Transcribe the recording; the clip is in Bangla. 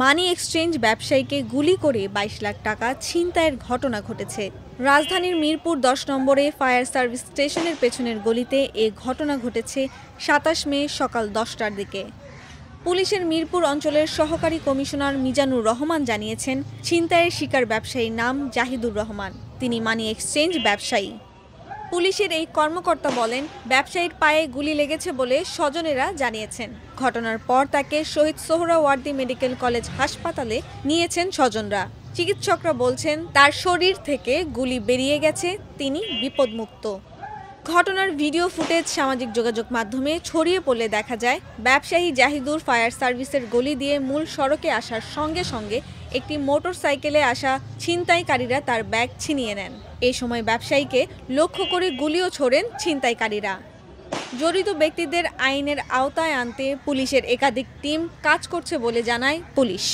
মানি এক্সচেঞ্জ ব্যবসায়ীকে গুলি করে ২২ লাখ টাকা ছিনতাইয়ের ঘটনা ঘটেছে। রাজধানীর মিরপুর ১০ নম্বরে ফায়ার সার্ভিস স্টেশনের পেছনের গলিতে এ ঘটনা ঘটেছে ২৭ মে সকাল ১০টার দিকে। পুলিশের মিরপুর অঞ্চলের সহকারী কমিশনার মিজানুর রহমান জানিয়েছেন, ছিনতাইয়ের শিকার ব্যবসায়ীর নাম জাহিদুর রহমান। তিনি মানি এক্সচেঞ্জ ব্যবসায়ী। পুলিশের এই কর্মকর্তা বলেন, ব্যবসায়ীর পায়ে গুলি লেগেছে বলে স্বজনেরা জানিয়েছেন। ঘটনার পর তাকে শহীদ সোহরাওয়ার্দী মেডিকেল কলেজ হাসপাতালে নিয়েছেন স্বজনরা। চিকিৎসকরা বলছেন, তার শরীর থেকে গুলি বেরিয়ে গেছে, তিনি বিপদমুক্ত। ঘটনার ভিডিও ফুটেজ সামাজিক যোগাযোগ মাধ্যমে ছড়িয়ে পড়লে দেখা যায়, ব্যবসায়ী জাহিদুর ফায়ার সার্ভিসের গলি দিয়ে মূল সড়কে আসার সঙ্গে সঙ্গে একটি মোটরসাইকেলে আসা ছিনতাইকারীরা তার ব্যাগ ছিনিয়ে নেন। এ সময় ব্যবসায়ীকে লক্ষ্য করে গুলিও ছোড়েন ছিনতাইকারীরা। জড়িত ব্যক্তিদের আইনের আওতায় আনতে পুলিশের একাধিক টিম কাজ করছে বলে জানায় পুলিশ।